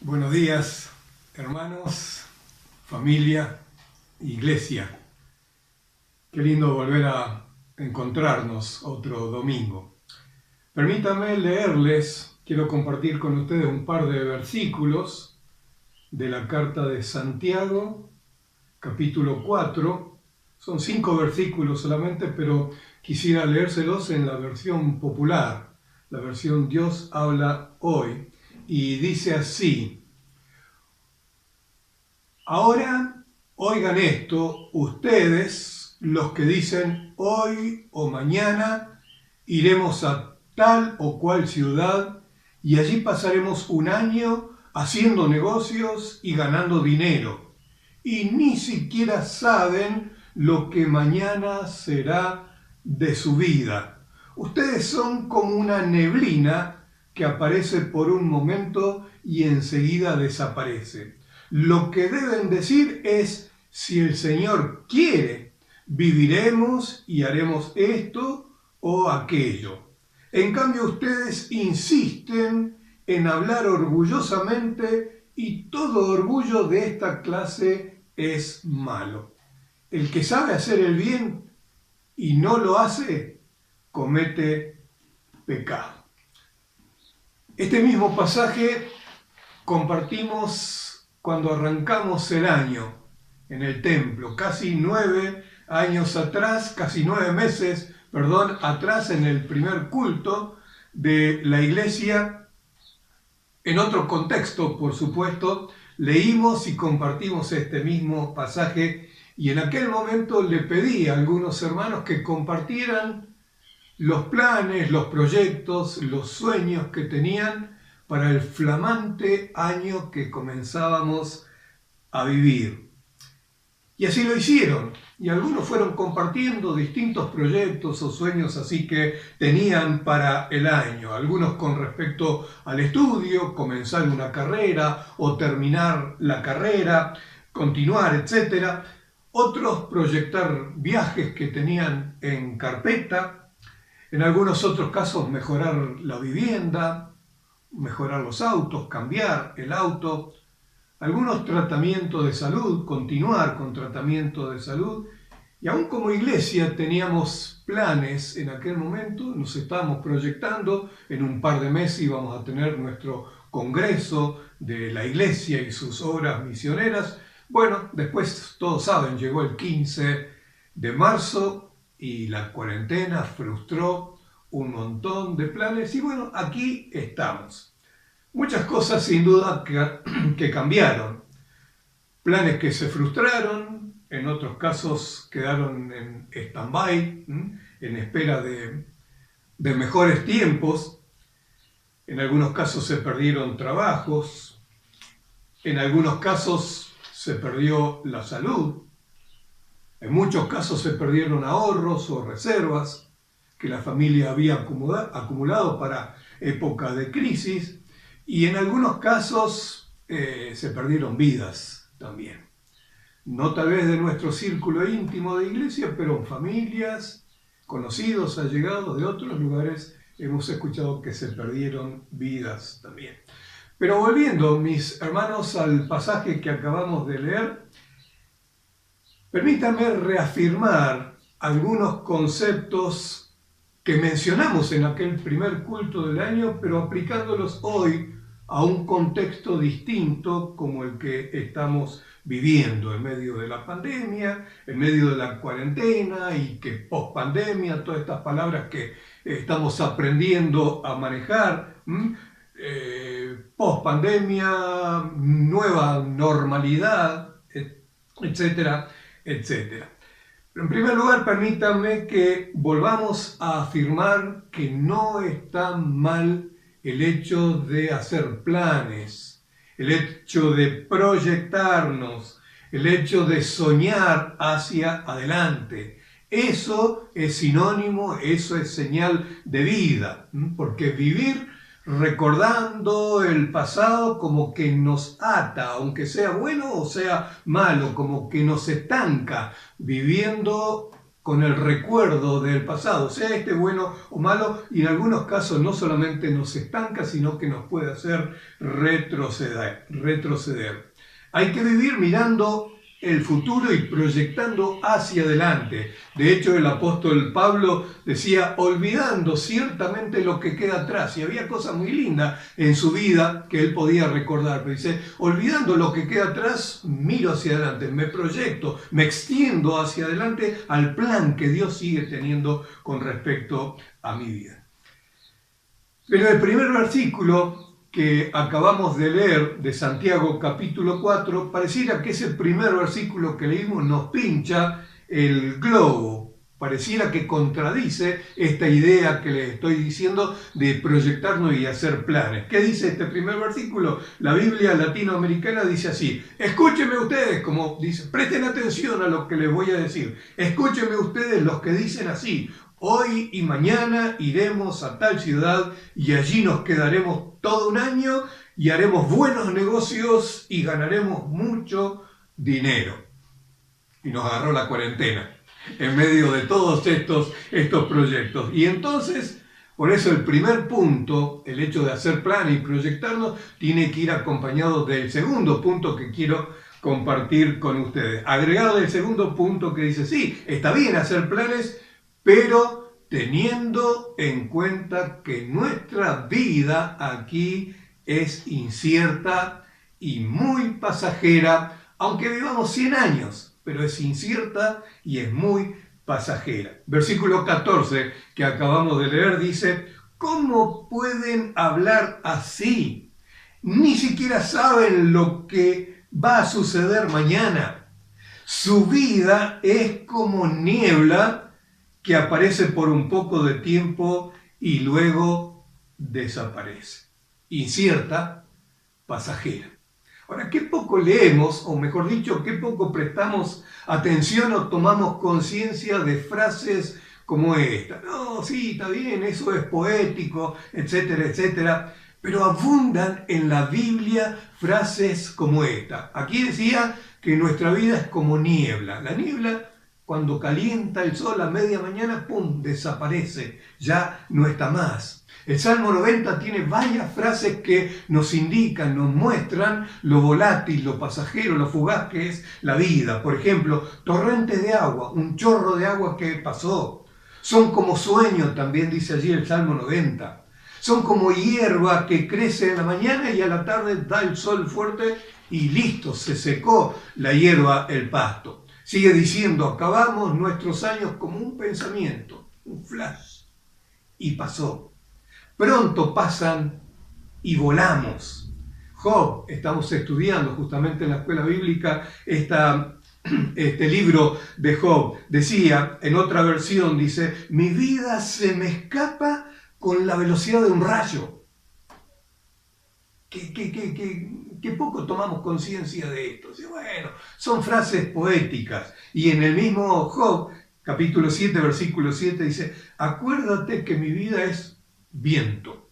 Buenos días, hermanos, familia, iglesia. Qué lindo volver a encontrarnos otro domingo. Permítanme leerles, quiero compartir con ustedes un par de versículos de la carta de Santiago, capítulo 4. Son 5 versículos solamente, pero quisiera leérselos en la versión popular, la versión Dios habla hoy. Y dice así: ahora oigan esto, ustedes, los que dicen hoy o mañana iremos a tal o cual ciudad y allí pasaremos un año haciendo negocios y ganando dinero, y ni siquiera saben lo que mañana será de su vida. Ustedes son como una neblina que aparece por un momento y enseguida desaparece. Lo que deben decir es: si el Señor quiere, viviremos y haremos esto o aquello. En cambio, ustedes insisten en hablar orgullosamente, y todo orgullo de esta clase es malo. El que sabe hacer el bien y no lo hace, comete pecado. Este mismo pasaje compartimos cuando arrancamos el año en el templo, casi 9 años atrás, casi 9 meses, atrás, en el primer culto de la iglesia. En otro contexto, por supuesto, leímos y compartimos este mismo pasaje, y en aquel momento le pedí a algunos hermanos que compartieran los planes, los proyectos, los sueños que tenían para el flamante año que comenzábamos a vivir. Y así lo hicieron, y algunos fueron compartiendo distintos proyectos o sueños así que tenían para el año. Algunos con respecto al estudio, comenzar una carrera o terminar la carrera, continuar, etc. Otros proyectar viajes que tenían en carpeta. En algunos otros casos mejorar la vivienda, mejorar los autos, cambiar el auto. Algunos tratamientos de salud, continuar con tratamiento de salud. Y aún como iglesia teníamos planes en aquel momento, nos estábamos proyectando, en un par de meses íbamos a tener nuestro congreso de la iglesia y sus obras misioneras. Bueno, después todos saben, llegó el 15 de marzo y la cuarentena frustró un montón de planes, y bueno, aquí estamos. Muchas cosas sin duda que cambiaron. Planes que se frustraron, en otros casos quedaron en stand-by, en espera de mejores tiempos. En algunos casos se perdieron trabajos, en algunos casos se perdió la salud, en muchos casos se perdieron ahorros o reservas que la familia había acumulado para época de crisis, y en algunos casos se perdieron vidas también. No tal vez de nuestro círculo íntimo de iglesia, pero en familias, conocidos, allegados de otros lugares, hemos escuchado que se perdieron vidas también. Pero volviendo, mis hermanos, al pasaje que acabamos de leer, permítanme reafirmar algunos conceptos que mencionamos en aquel primer culto del año, pero aplicándolos hoy a un contexto distinto como el que estamos viviendo en medio de la pandemia, en medio de la cuarentena, y que post-pandemia, todas estas palabras que estamos aprendiendo a manejar, post-pandemia, nueva normalidad, etcétera, etcétera. En primer lugar, permítanme que volvamos a afirmar que no está mal el hecho de hacer planes, el hecho de proyectarnos, el hecho de soñar hacia adelante. Eso es sinónimo, eso es señal de vida, porque vivir recordando el pasado como que nos ata, aunque sea bueno o sea malo, como que nos estanca, viviendo con el recuerdo del pasado, sea este bueno o malo, y en algunos casos no solamente nos estanca, sino que nos puede hacer retroceder. Hay que vivir mirando el futuro y proyectando hacia adelante. De hecho, el apóstol Pablo decía, olvidando ciertamente lo que queda atrás. Y había cosas muy lindas en su vida que él podía recordar. Pero dice, olvidando lo que queda atrás, miro hacia adelante, me proyecto, me extiendo hacia adelante al plan que Dios sigue teniendo con respecto a mi vida. Pero el primer versículo que acabamos de leer de Santiago capítulo 4, pareciera que ese primer versículo que leímos nos pincha el globo, pareciera que contradice esta idea que les estoy diciendo de proyectarnos y hacer planes. ¿Qué dice este primer versículo? La Biblia latinoamericana dice así, escúchenme ustedes, como dice, presten atención a lo que les voy a decir, escúchenme ustedes los que dicen así, hoy y mañana iremos a tal ciudad y allí nos quedaremos todo un año y haremos buenos negocios y ganaremos mucho dinero. Y nos agarró la cuarentena en medio de todos estos proyectos. Y entonces, por eso el primer punto, el hecho de hacer planes y proyectarnos, tiene que ir acompañado del segundo punto que quiero compartir con ustedes. Agregado del segundo punto que dice, sí, está bien hacer planes, pero teniendo en cuenta que nuestra vida aquí es incierta y muy pasajera, aunque vivamos 100 años, pero es incierta y es muy pasajera. Versículo 14 que acabamos de leer dice, ¿cómo pueden hablar así? Ni siquiera saben lo que va a suceder mañana. Su vida es como niebla que aparece por un poco de tiempo y luego desaparece. Incierta, pasajera. Ahora, qué poco leemos, o mejor dicho, qué poco prestamos atención o tomamos conciencia de frases como esta. No, sí, está bien, eso es poético, etcétera, etcétera. Pero abundan en la Biblia frases como esta. Aquí decía que nuestra vida es como niebla. La niebla, cuando calienta el sol a media mañana, ¡pum!, desaparece, ya no está más. El Salmo 90 tiene varias frases que nos indican, nos muestran lo volátil, lo pasajero, lo fugaz que es la vida. Por ejemplo, torrentes de agua, un chorro de agua que pasó. Son como sueños, también dice allí el Salmo 90. Son como hierba que crece en la mañana y a la tarde da el sol fuerte y listo, se secó la hierba, el pasto. Sigue diciendo, acabamos nuestros años como un pensamiento, un flash, y pasó. Pronto pasan y volamos. Job, estamos estudiando justamente en la escuela bíblica este libro de Job. Decía, en otra versión, dice, mi vida se me escapa con la velocidad de un rayo. Que poco tomamos conciencia de esto. Y bueno, son frases poéticas. Y en el mismo Job, capítulo 7, versículo 7, dice, acuérdate que mi vida es viento.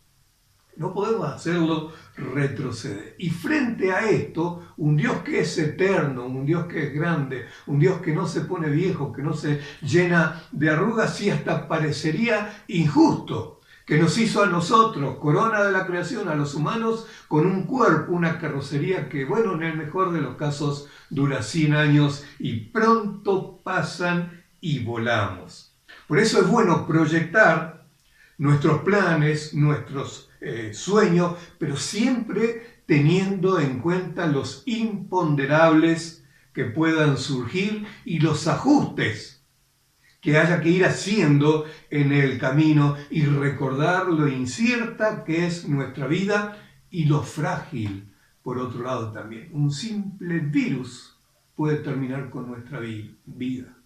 No podemos hacerlo retroceder. Y frente a esto, un Dios que es eterno, un Dios que es grande, un Dios que no se pone viejo, que no se llena de arrugas y hasta parecería injusto, que nos hizo a nosotros, corona de la creación, a los humanos, con un cuerpo, una carrocería que, bueno, en el mejor de los casos dura 100 años y pronto pasan y volamos. Por eso es bueno proyectar nuestros planes, nuestros sueños, pero siempre teniendo en cuenta los imponderables que puedan surgir y los ajustes que haya que ir haciendo en el camino y recordar lo incierta que es nuestra vida y lo frágil, por otro lado también. Un simple virus puede terminar con nuestra vida.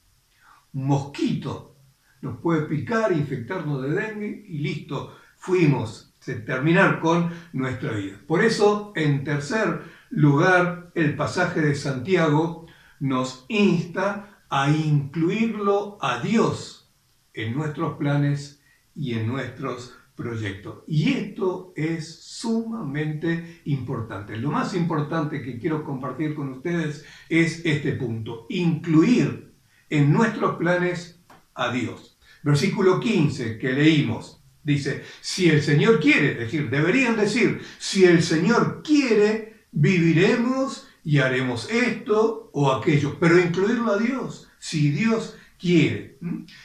Un mosquito nos puede picar, infectarnos de dengue y listo, fuimos, terminar con nuestra vida. Por eso, en tercer lugar, el pasaje de Santiago nos insta a incluirlo a Dios en nuestros planes y en nuestros proyectos. Y esto es sumamente importante. Lo más importante que quiero compartir con ustedes es este punto. Incluir en nuestros planes a Dios. Versículo 15 que leímos dice, si el Señor quiere, es decir, deberían decir, si el Señor quiere, viviremos y haremos esto o aquello, pero incluirlo a Dios, si Dios quiere.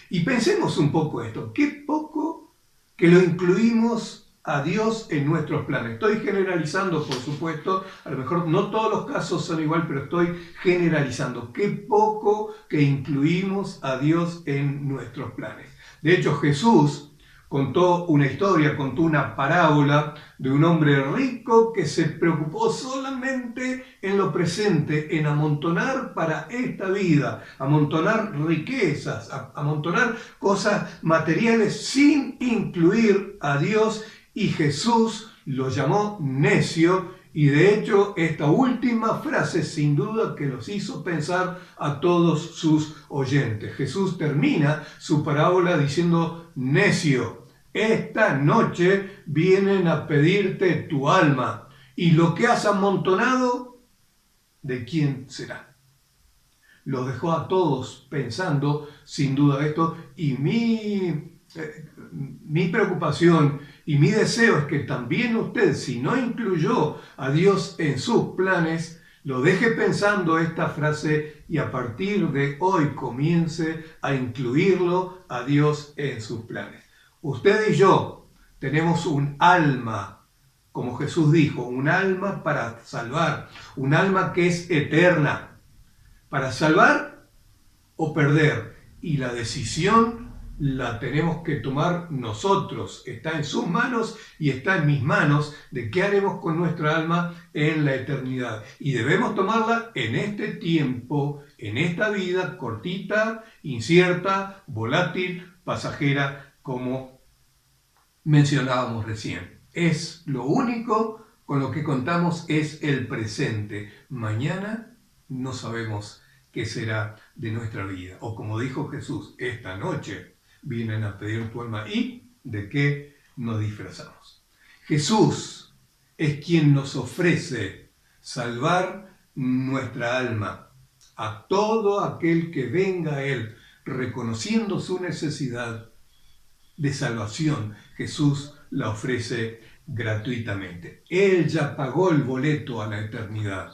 Y pensemos un poco esto, qué poco que lo incluimos a Dios en nuestros planes. Estoy generalizando, por supuesto, a lo mejor no todos los casos son igual, pero estoy generalizando. Qué poco que incluimos a Dios en nuestros planes. De hecho, Jesús contó una historia, contó una parábola de un hombre rico que se preocupó solamente en lo presente, en amontonar para esta vida, amontonar riquezas, amontonar cosas materiales sin incluir a Dios, y Jesús lo llamó necio. Y de hecho, esta última frase sin duda que los hizo pensar a todos sus oyentes. Jesús termina su parábola diciendo, necio, esta noche vienen a pedirte tu alma, y lo que has amontonado, ¿de quién será? Los dejó a todos pensando sin duda esto, y mi preocupación y mi deseo es que también usted, si no incluyó a Dios en sus planes, lo deje pensando esta frase y a partir de hoy comience a incluirlo a Dios en sus planes. Usted y yo tenemos un alma, como Jesús dijo, un alma para salvar, un alma que es eterna, para salvar o perder, y la decisión la tenemos que tomar nosotros. Está en sus manos y está en mis manos de qué haremos con nuestra alma en la eternidad. Y debemos tomarla en este tiempo, en esta vida cortita, incierta, volátil, pasajera, como mencionábamos recién. Es lo único con lo que contamos, es el presente. Mañana no sabemos qué será de nuestra vida. O como dijo Jesús, esta noche vienen a pedir tu alma. ¿Y de qué nos disfrazamos? Jesús es quien nos ofrece salvar nuestra alma a todo aquel que venga a Él, reconociendo su necesidad de salvación. Jesús la ofrece gratuitamente. Él ya pagó el boleto a la eternidad.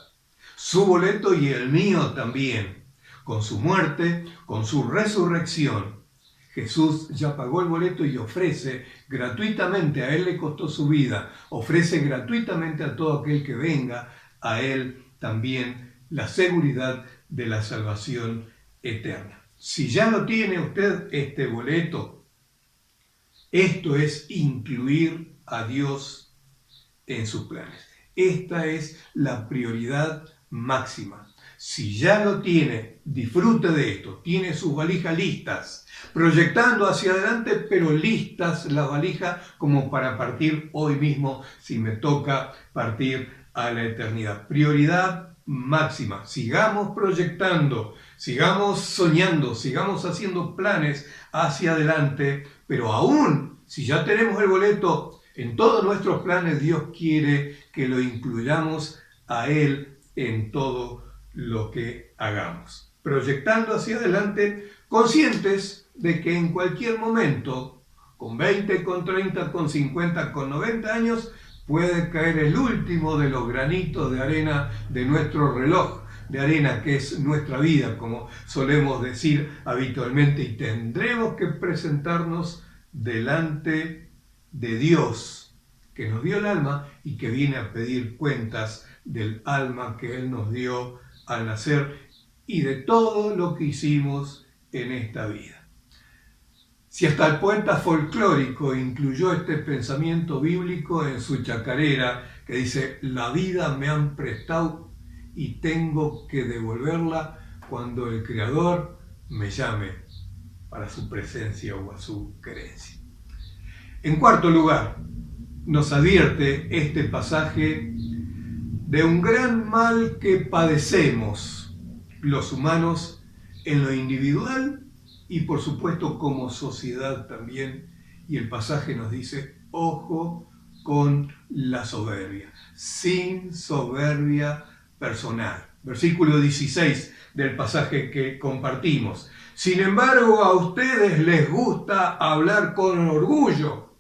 Su boleto y el mío también. Con su muerte, con su resurrección, Jesús ya pagó el boleto y ofrece gratuitamente, a Él le costó su vida, ofrece gratuitamente a todo aquel que venga a Él también la seguridad de la salvación eterna. Si ya lo tiene usted este boleto, esto es incluir a Dios en sus planes. Esta es la prioridad máxima. Si ya lo tiene, disfrute de esto. Tiene sus valijas listas, proyectando hacia adelante, pero listas las valijas como para partir hoy mismo, si me toca partir a la eternidad. Prioridad máxima. Sigamos proyectando, sigamos soñando, sigamos haciendo planes hacia adelante, pero aún si ya tenemos el boleto, en todos nuestros planes Dios quiere que lo incluyamos a Él en todo lo que hagamos. Proyectando hacia adelante, conscientes de que en cualquier momento, con 20, con 30, con 50, con 90 años, puede caer el último de los granitos de arena de nuestro reloj de arena, que es nuestra vida, como solemos decir habitualmente, y tendremos que presentarnos delante de Dios, que nos dio el alma y que viene a pedir cuentas del alma que Él nos dio al nacer y de todo lo que hicimos en esta vida. Si hasta el poeta folclórico incluyó este pensamiento bíblico en su chacarera, que dice, la vida me han prestado y tengo que devolverla cuando el Creador me llame para su presencia o a su querencia. En cuarto lugar, nos advierte este pasaje de un gran mal que padecemos los humanos en lo individual y por supuesto como sociedad también. Y el pasaje nos dice, ojo con la soberbia, sin soberbia personal. Versículo 16 del pasaje que compartimos. Sin embargo, a ustedes les gusta hablar con orgullo,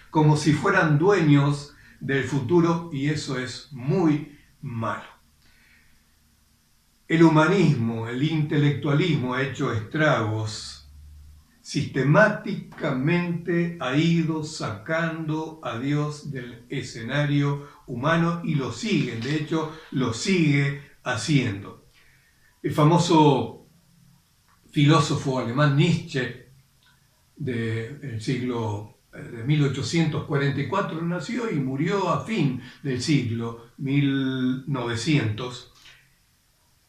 como si fueran dueños del futuro, y eso es muy malo. El humanismo, el intelectualismo ha hecho estragos. Sistemáticamente ha ido sacando a Dios del escenario humano y lo siguen, de hecho lo sigue haciendo. El famoso filósofo alemán Nietzsche del siglo de 1844 nació y murió a fin del siglo 1900.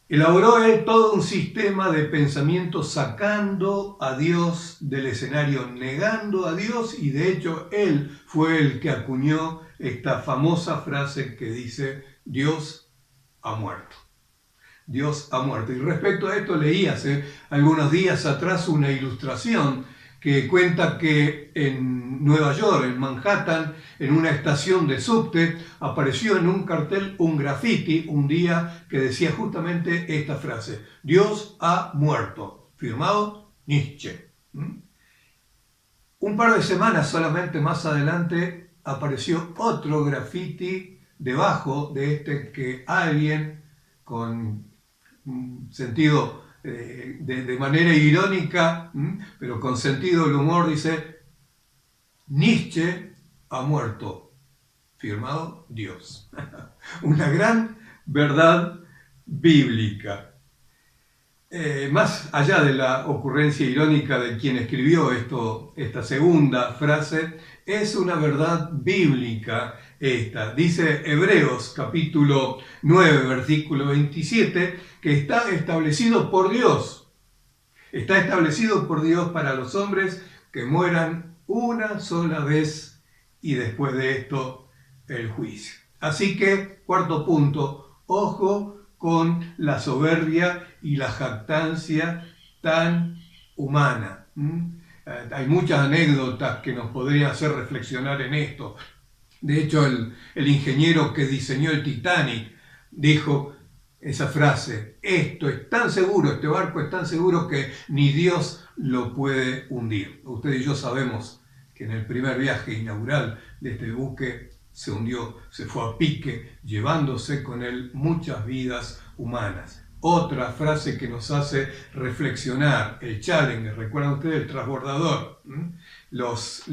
Elaboró él todo un sistema de pensamiento sacando a Dios del escenario, negando a Dios, y de hecho él fue el que acuñó esta famosa frase que dice: Dios ha muerto. Dios ha muerto. Y respecto a esto leí hace algunos días atrás una ilustración que cuenta que en Nueva York, en Manhattan, en una estación de subte, apareció en un cartel un graffiti un día que decía justamente esta frase: Dios ha muerto, firmado Nietzsche. Un par de semanas solamente más adelante apareció otro graffiti debajo de este que alguien con sentido de manera irónica, pero con sentido del humor, dice: Nietzsche ha muerto, firmado Dios. Una gran verdad bíblica. Más allá de la ocurrencia irónica de quien escribió esta segunda frase, es una verdad bíblica esta. Dice Hebreos capítulo 9, versículo 27, que está establecido por Dios. Está establecido por Dios para los hombres que mueran una sola vez y después de esto el juicio. Así que, cuarto punto, ojo con la soberbia y la jactancia tan humana. Hay muchas anécdotas que nos podrían hacer reflexionar en esto. De hecho, el ingeniero que diseñó el Titanic dijo esa frase: esto es tan seguro, este barco es tan seguro que ni Dios lo puede hundir. Usted y yo sabemos que en el primer viaje inaugural de este buque se hundió, se fue a pique, llevándose con él muchas vidas humanas. Otra frase que nos hace reflexionar, el Challenger, ¿recuerdan ustedes el transbordador? Los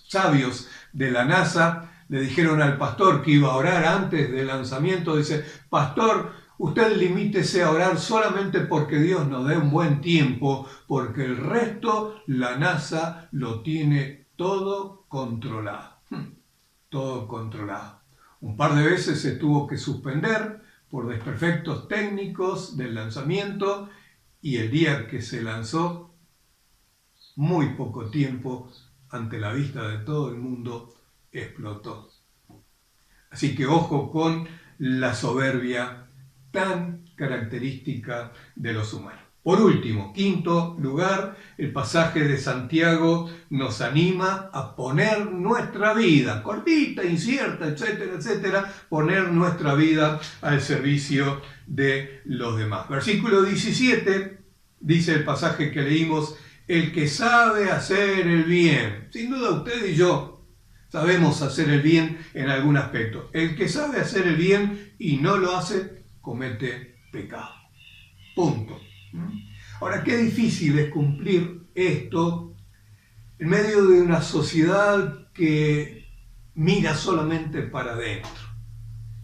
sabios de la NASA le dijeron al pastor que iba a orar antes del lanzamiento, dice: pastor, usted limítese a orar solamente porque Dios nos dé un buen tiempo, porque el resto la NASA lo tiene todo controlado. Todo controlado. Un par de veces se tuvo que suspender por desperfectos técnicos del lanzamiento, y el día que se lanzó, muy poco tiempo, ante la vista de todo el mundo, explotó. Así que ojo con la soberbia tan característica de los humanos. Por último, quinto lugar, el pasaje de Santiago nos anima a poner nuestra vida, cortita, incierta, etcétera, etcétera, poner nuestra vida al servicio de los demás. Versículo 17, dice el pasaje que leímos: el que sabe hacer el bien. Sin duda usted y yo sabemos hacer el bien en algún aspecto. El que sabe hacer el bien y no lo hace, comete pecado. Punto. Ahora, qué difícil es cumplir esto en medio de una sociedad que mira solamente para adentro.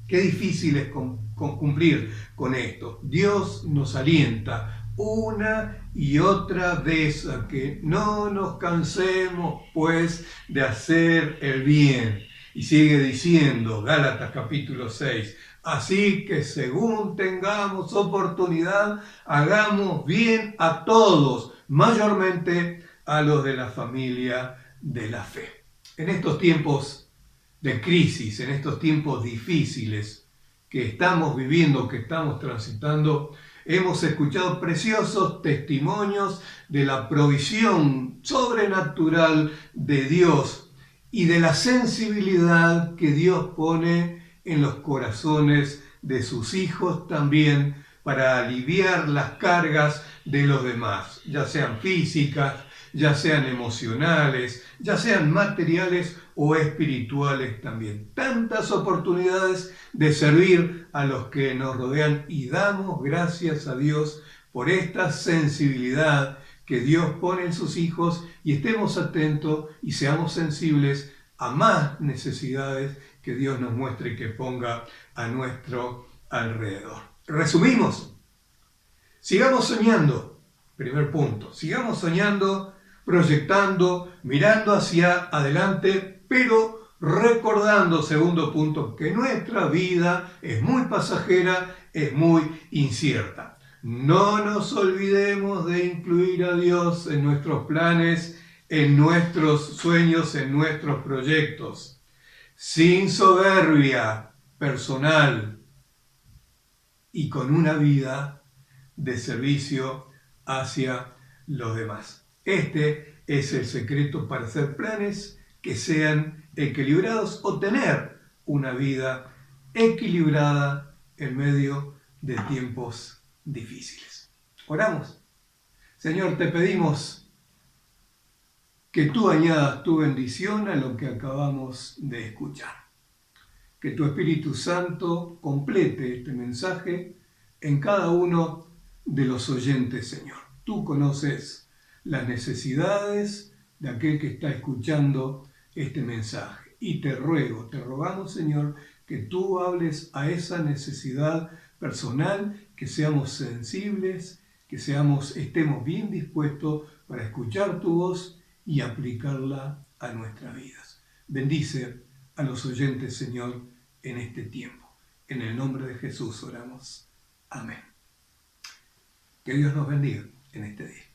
Qué difícil es cumplir con esto. Dios nos alienta una y otra vez a que no nos cansemos, pues, de hacer el bien. Y sigue diciendo, Gálatas capítulo 6, así que según tengamos oportunidad, hagamos bien a todos, mayormente a los de la familia de la fe. En estos tiempos de crisis, en estos tiempos difíciles que estamos viviendo, que estamos transitando, hemos escuchado preciosos testimonios de la provisión sobrenatural de Dios y de la sensibilidad que Dios pone en los corazones de sus hijos también para aliviar las cargas de los demás, ya sean físicas, ya sean emocionales, ya sean materiales o espirituales también. Tantas oportunidades de servir a los que nos rodean y damos gracias a Dios por esta sensibilidad que Dios pone en sus hijos y estemos atentos y seamos sensibles a más necesidades que Dios nos muestre y que ponga a nuestro alrededor. Resumimos. Sigamos soñando. Primer punto. Sigamos soñando, proyectando, mirando hacia adelante, pero recordando, segundo punto, que nuestra vida es muy pasajera, es muy incierta. No nos olvidemos de incluir a Dios en nuestros planes, en nuestros sueños, en nuestros proyectos, sin soberbia personal y con una vida de servicio hacia los demás. Este es el secreto para hacer planes que sean equilibrados o tener una vida equilibrada en medio de tiempos difíciles. Oramos. Señor, te pedimos que tú añadas tu bendición a lo que acabamos de escuchar. Que tu Espíritu Santo complete este mensaje en cada uno de los oyentes, Señor. Tú conoces las necesidades de aquel que está escuchando este mensaje. Y te rogamos, Señor, que tú hables a esa necesidad personal, que seamos sensibles, que estemos bien dispuestos para escuchar tu voz y aplicarla a nuestras vidas. Bendice a los oyentes, Señor, en este tiempo. En el nombre de Jesús oramos. Amén. Que Dios nos bendiga en este día.